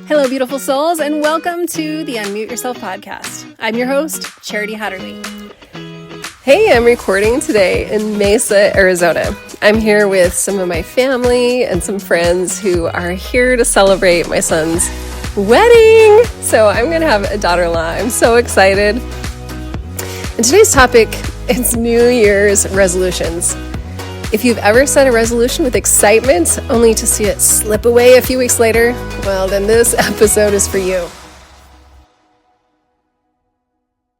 Hello, beautiful souls, and welcome to the Unmute Yourself podcast. I'm your host, Charity Hatterley. Hey, I'm recording today in Mesa, Arizona. I'm here with some of my family and some friends who are here to celebrate my son's wedding. So I'm going to have a daughter-in-law. I'm so excited. And today's topic is New Year's resolutions. If you've ever set a resolution with excitement only to see it slip away a few weeks later, well, then this episode is for you.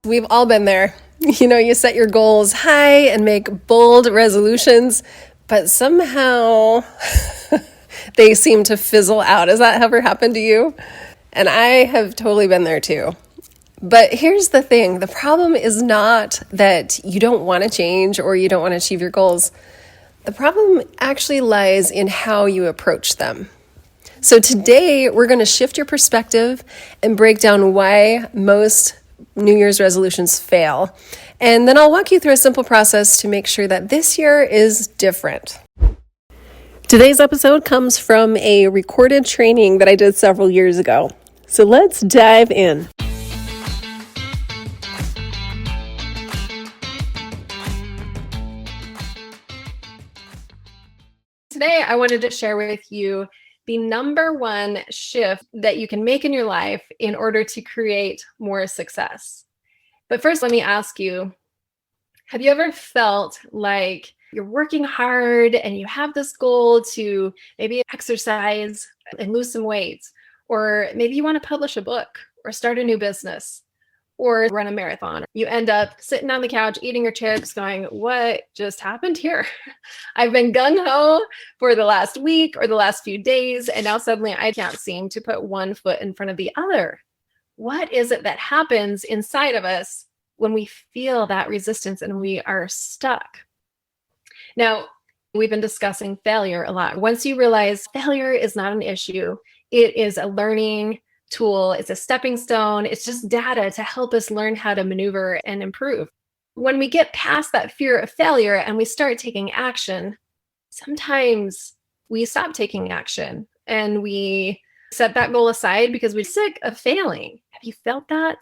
We've all been there. You know, you set your goals high and make bold resolutions, but somehow they seem to fizzle out. Has that ever happened to you? And I have totally been there too. But here's the thing. The problem is not that you don't want to change or you don't want to achieve your goals. The problem actually lies in how you approach them. So today we're going to shift your perspective and break down why most New Year's resolutions fail. And then I'll walk you through a simple process to make sure that this year is different. Today's episode comes from a recorded training that I did several years ago. So let's dive in. Today, I wanted to share with you the number one shift that you can make in your life in order to create more success. But first, let me ask you, have you ever felt like you're working hard and you have this goal to maybe exercise and lose some weight, or maybe you want to publish a book or start a new business or run a marathon? You end up sitting on the couch, eating your chips, going, what just happened here? I've been gung-ho for the last week or the last few days, and now suddenly I can't seem to put one foot in front of the other. What is it that happens inside of us when we feel that resistance and we are stuck? Now, we've been discussing failure a lot. Once you realize failure is not an issue, it is a learning tool, it's a stepping stone, it's just data to help us learn how to maneuver and improve. When we get past that fear of failure and we start taking action, sometimes we stop taking action and we set that goal aside because we're sick of failing. Have you felt that?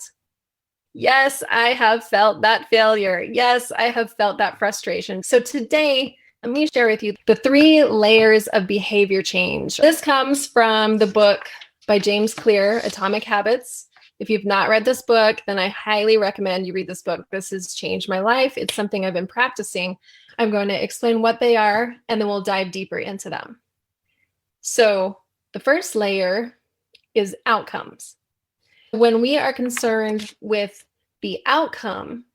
Yes, I have felt that failure. Yes, I have felt that frustration. So today, let me share with you the 3 layers of behavior change. This comes from the book by James Clear, Atomic Habits. If you've not read this book, then I highly recommend you read this book. This has changed my life. It's something I've been practicing. I'm going to explain what they are, and then we'll dive deeper into them. So the first layer is outcomes. When we are concerned with the outcome,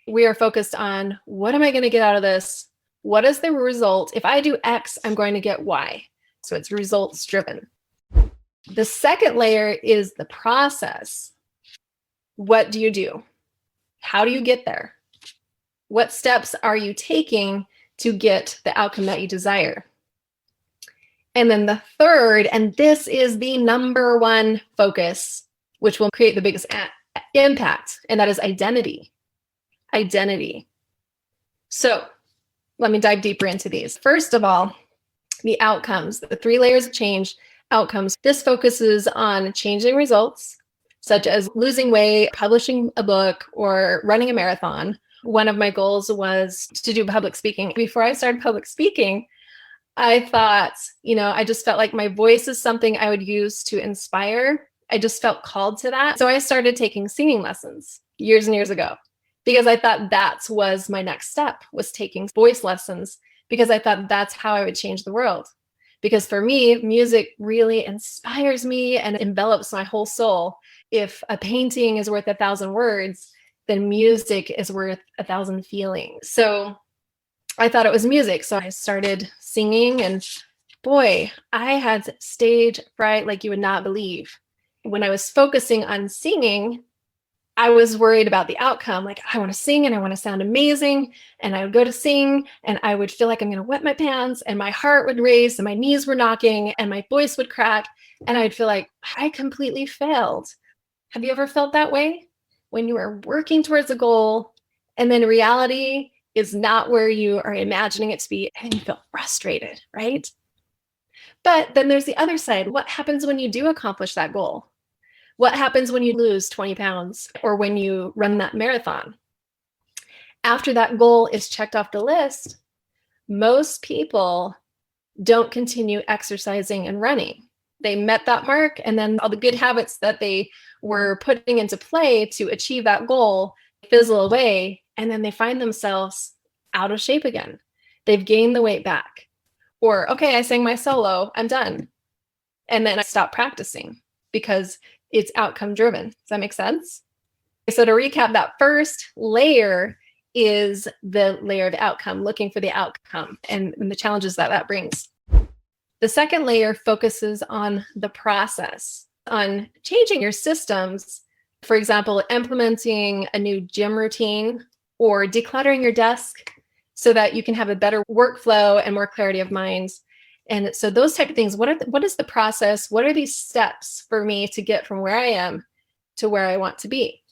we are focused on, what am I going to get out of this? What is the result? If I do X, I'm going to get Y. So it's results driven. The second layer is the process. What do you do? How do you get there? What steps are you taking to get the outcome that you desire? And then the third, and this is the number one focus, which will create the biggest impact, and that is identity. Identity. So let me dive deeper into these. First of all, the outcomes, the 3 layers of change. Outcomes. This focuses on changing results, such as losing weight, publishing a book, or running a marathon. One of my goals was to do public speaking. Before I started public speaking, I thought, I just felt like my voice is something I would use to inspire. I just felt called to that. So I started taking singing lessons years and years ago because I thought that was my next step, was taking voice lessons, because I thought that's how I would change the world. Because for me, music really inspires me and envelops my whole soul. If a painting is worth 1,000 words, then music is worth 1,000 feelings. So I thought it was music. So I started singing, and boy, I had stage fright like you would not believe. When I was focusing on singing, I was worried about the outcome. Like, I want to sing and I want to sound amazing. And I would go to sing and I would feel like I'm going to wet my pants, and my heart would race and my knees were knocking and my voice would crack. And I'd feel like I completely failed. Have you ever felt that way? When you are working towards a goal and then reality is not where you are imagining it to be, and you feel frustrated, right? But then there's the other side. What happens when you do accomplish that goal? What happens when you lose 20 pounds or when you run that marathon? After that goal is checked off the list, most people don't continue exercising and running. They met that mark, and then all the good habits that they were putting into play to achieve that goal fizzle away, and then they find themselves out of shape again. They've gained the weight back. Or, okay, I sang my solo, I'm done. And then I stop practicing because it's outcome driven. Does that make sense? So to recap, that first layer is the layer of outcome, looking for the outcome and the challenges that that brings. The second layer focuses on the process, on changing your systems. For example, implementing a new gym routine or decluttering your desk so that you can have a better workflow and more clarity of mind. And so those type of things, what is the process? What are these steps for me to get from where I am to where I want to be?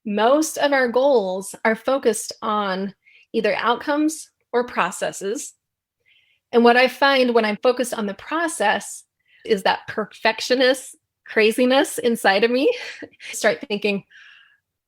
Most of our goals are focused on either outcomes or processes. And what I find when I'm focused on the process is that perfectionist craziness inside of me. Start thinking,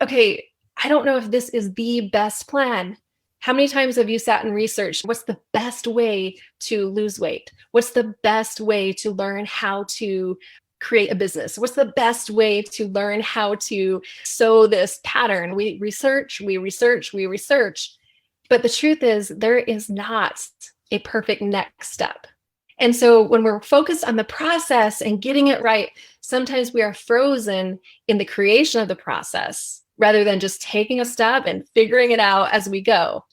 okay, I don't know if this is the best plan. How many times have you sat and researched what's the best way to lose weight? What's the best way to learn how to create a business? What's the best way to learn how to sew this pattern? We research. But the truth is, there is not a perfect next step. And so when we're focused on the process and getting it right, sometimes we are frozen in the creation of the process rather than just taking a step and figuring it out as we go.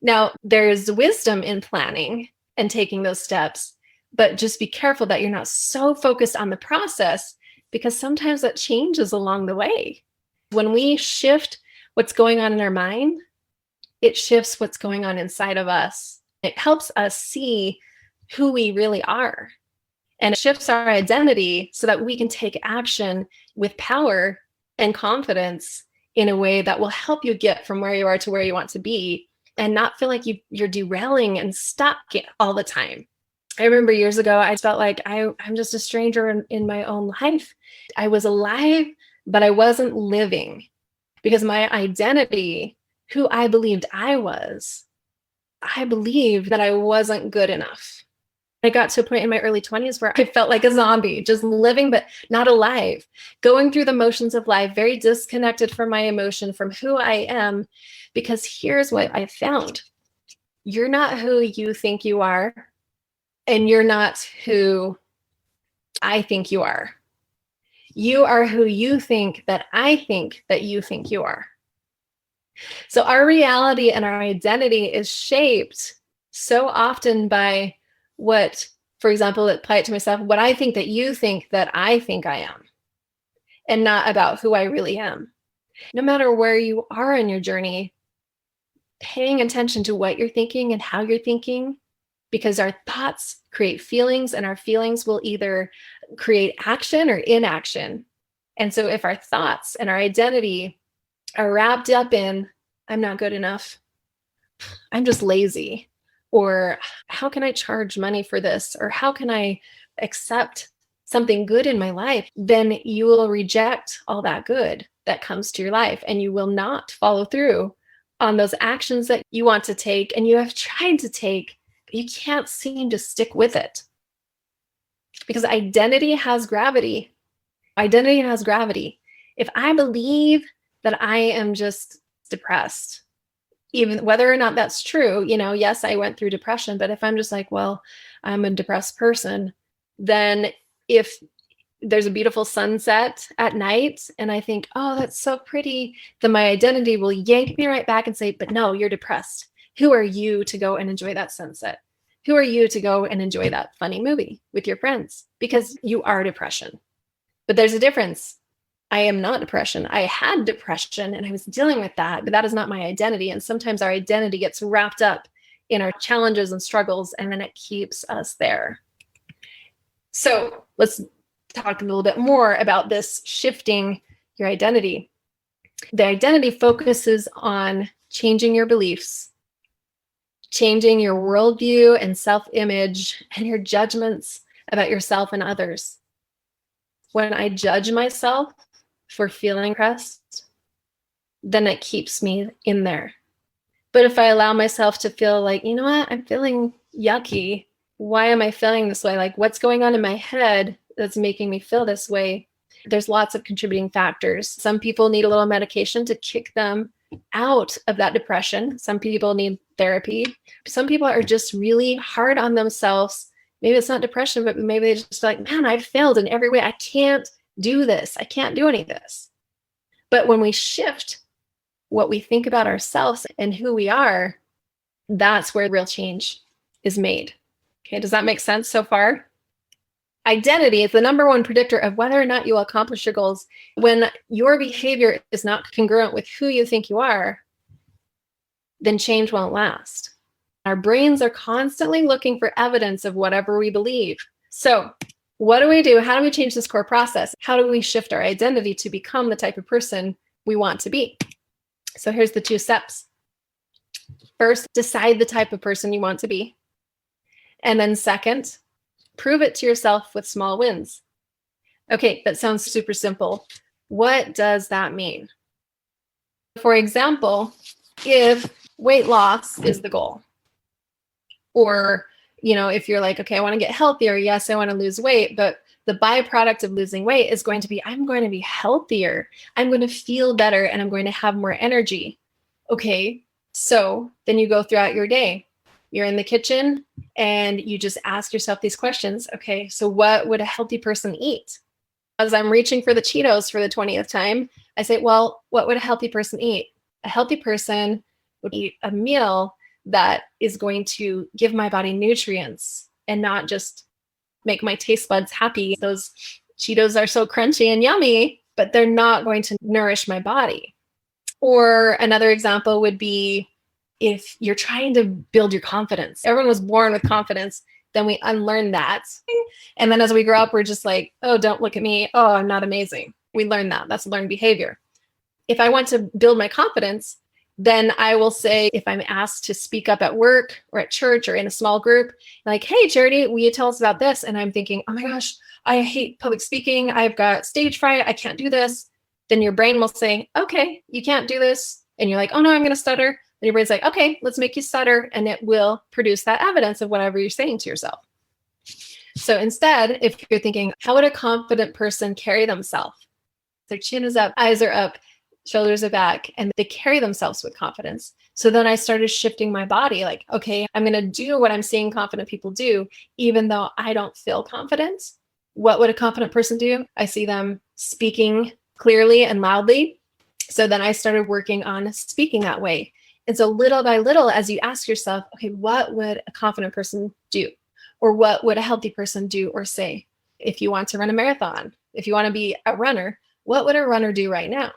Now, there's wisdom in planning and taking those steps, but just be careful that you're not so focused on the process because sometimes that changes along the way. When we shift what's going on in our mind, it shifts what's going on inside of us. It helps us see who we really are. And it shifts our identity so that we can take action with power and confidence in a way that will help you get from where you are to where you want to be and not feel like you're derailing and stuck all the time. I remember years ago, I felt like I'm just a stranger in my own life. I was alive, but I wasn't living because my identity, who I believed I was, I believed that I wasn't good enough. I got to a point in my early 20s where I felt like a zombie, just living, but not alive, going through the motions of life, very disconnected from my emotion, from who I am. Because here's what I found. You're not who you think you are, and you're not who I think you are. You are who you think that I think that you think you are. So our reality and our identity is shaped so often by what, for example, apply it to myself, what I think that you think that I think I am, and not about who I really am. No matter where you are in your journey, paying attention to what you're thinking and how you're thinking, because our thoughts create feelings and our feelings will either create action or inaction. And so if our thoughts and our identity are wrapped up in, I'm not good enough, I'm just lazy, or how can I charge money for this, or how can I accept something good in my life, then you will reject all that good that comes to your life and you will not follow through on those actions that you want to take and you have tried to take, but you can't seem to stick with it. Because identity has gravity. Identity has gravity. If I believe that I am just depressed, even whether or not that's true, yes, I went through depression, but if I'm just like, well, I'm a depressed person, then if there's a beautiful sunset at night and I think, oh, that's so pretty, then my identity will yank me right back and say, but no, you're depressed. Who are you to go and enjoy that sunset? Who are you to go and enjoy that funny movie with your friends? Because you are depression. But there's a difference. I am not depression. I had depression and I was dealing with that, but that is not my identity. And sometimes our identity gets wrapped up in our challenges and struggles, and then it keeps us there. So let's talk a little bit more about this shifting your identity. The identity focuses on changing your beliefs, changing your worldview and self-image and your judgments about yourself and others. When I judge myself for feeling depressed, then it keeps me in there. But if I allow myself to feel like, you know what, I'm feeling yucky. Why am I feeling this way? Like, what's going on in my head that's making me feel this way? There's lots of contributing factors. Some people need a little medication to kick them out of that depression. Some people need therapy. Some people are just really hard on themselves. Maybe it's not depression, but maybe they just like, man, I've failed in every way. I can't do this. I can't do any of this. But when we shift what we think about ourselves and who we are, that's where real change is made. Okay, does that make sense so far? Identity is the number one predictor of whether or not you will accomplish your goals. When your behavior is not congruent with who you think you are, then change won't last. Our brains are constantly looking for evidence of whatever we believe. So what do we do? How do we change this core process? How do we shift our identity to become the type of person we want to be? So here's the 2 steps. First, decide the type of person you want to be. And then second, prove it to yourself with small wins. Okay, that sounds super simple. What does that mean? For example, if weight loss is the goal, or, if you're like, okay, I want to get healthier. Yes, I want to lose weight, but the byproduct of losing weight is going to be, I'm going to be healthier. I'm going to feel better and I'm going to have more energy. Okay, so then you go throughout your day. You're in the kitchen and you just ask yourself these questions. Okay, so what would a healthy person eat? As I'm reaching for the Cheetos for the 20th time, I say, well, what would a healthy person eat? A healthy person would eat a meal that is going to give my body nutrients and not just make my taste buds happy. Those Cheetos are so crunchy and yummy, but they're not going to nourish my body. Or another example would be if you're trying to build your confidence. Everyone was born with confidence. Then we unlearn that. And then as we grow up, we're just like, oh, don't look at me. Oh, I'm not amazing. We learn that. That's learned behavior. If I want to build my confidence, then I will say, if I'm asked to speak up at work or at church or in a small group, like, hey, Charity, will you tell us about this? And I'm thinking, oh my gosh, I hate public speaking. I've got stage fright. I can't do this. Then your brain will say, okay, you can't do this. And you're like, oh no, I'm going to stutter. And your brain's like, okay, let's make you stutter. And it will produce that evidence of whatever you're saying to yourself. So instead, if you're thinking, how would a confident person carry themselves? Their chin is up, eyes are up, shoulders are back, and they carry themselves with confidence. So then I started shifting my body like, okay, I'm going to do what I'm seeing confident people do, even though I don't feel confident. What would a confident person do? I see them speaking clearly and loudly. So then I started working on speaking that way. And so little by little, as you ask yourself, okay, what would a confident person do? Or what would a healthy person do or say? If you want to run a marathon, if you want to be a runner, what would a runner do right now?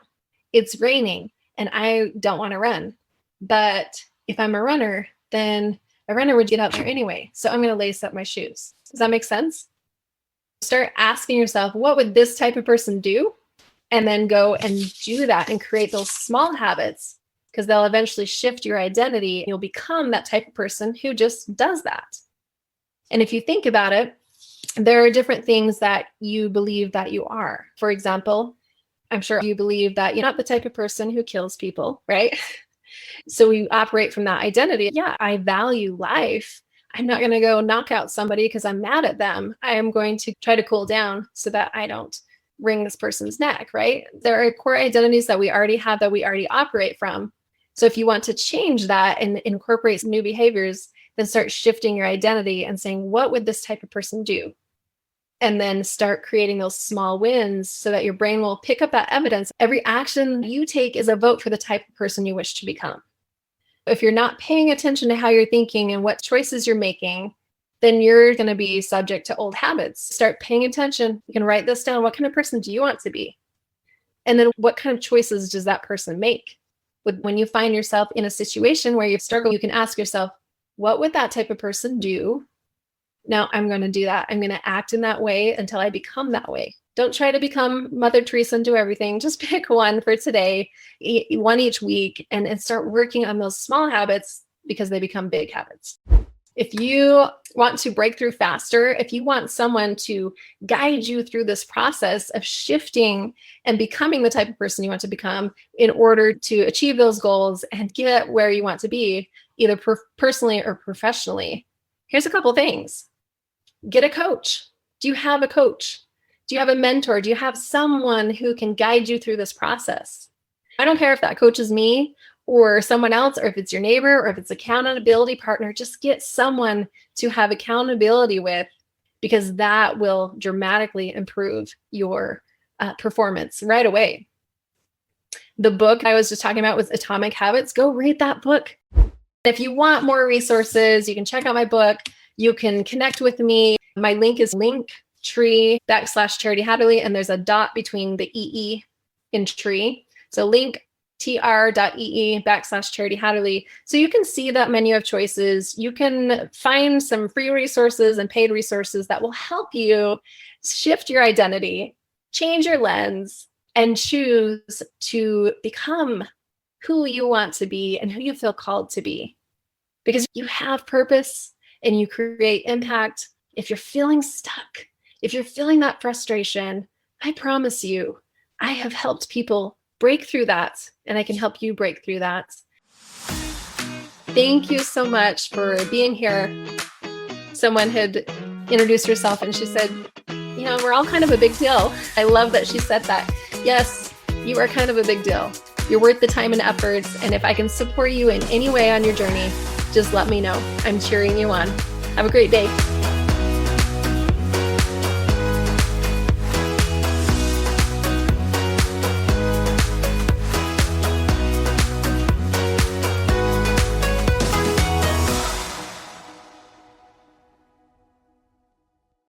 It's raining and I don't want to run. But if I'm a runner, then a runner would get out there anyway. So I'm going to lace up my shoes. Does that make sense? Start asking yourself, what would this type of person do? And then go and do that and create those small habits, because they'll eventually shift your identity. You'll become that type of person who just does that. And if you think about it, there are different things that you believe that you are. For example, I'm sure you believe that you're not the type of person who kills people, right? So we operate from that identity. Yeah, I value life. I'm not going to go knock out somebody because I'm mad at them. I am going to try to cool down so that I don't wring this person's neck, right? There are core identities that we already have, that we already operate from. So if you want to change that and incorporate some new behaviors, then start shifting your identity and saying, what would this type of person do? And then start creating those small wins so that your brain will pick up that evidence. Every action you take is a vote for the type of person you wish to become. If you're not paying attention to how you're thinking and what choices you're making, then you're going to be subject to old habits. Start paying attention. You can write this down. What kind of person do you want to be? And then what kind of choices does that person make? When you find yourself in a situation where you struggle, you can ask yourself, what would that type of person do? Now I'm going to do that. I'm going to act in that way until I become that way. Don't try to become Mother Teresa and do everything. Just pick one for today, one each week, and start working on those small habits because they become big habits. If you want to break through faster, if you want someone to guide you through this process of shifting and becoming the type of person you want to become in order to achieve those goals and get where you want to be, either personally or professionally, here's a couple things. Get a coach. Do you have a coach? Do you have a mentor? Do you have someone who can guide you through this process? I don't care if that coach is me or someone else, or if it's your neighbor, or if it's an accountability partner, just get someone to have accountability with, because that will dramatically improve your performance right away. The book I was just talking about was Atomic Habits. Go read that book. If you want more resources, you can check out my book. You can connect with me. My link is linktree.com/Charity and there's a dot between the EE in tree. So linktr.ee/Charity. So you can see that menu of choices. You can find some free resources and paid resources that will help you shift your identity, change your lens, and choose to become who you want to be and who you feel called to be. Because you have purpose and you create impact. If you're feeling stuck, if you're feeling that frustration, I promise you, I have helped people break through that, and I can help you break through that. Thank you so much for being here. Someone had introduced herself and she said, you know, we're all kind of a big deal. I love that she said that. Yes, you are kind of a big deal. You're worth the time and efforts. And if I can support you in any way on your journey, just let me know. I'm cheering you on. Have a great day.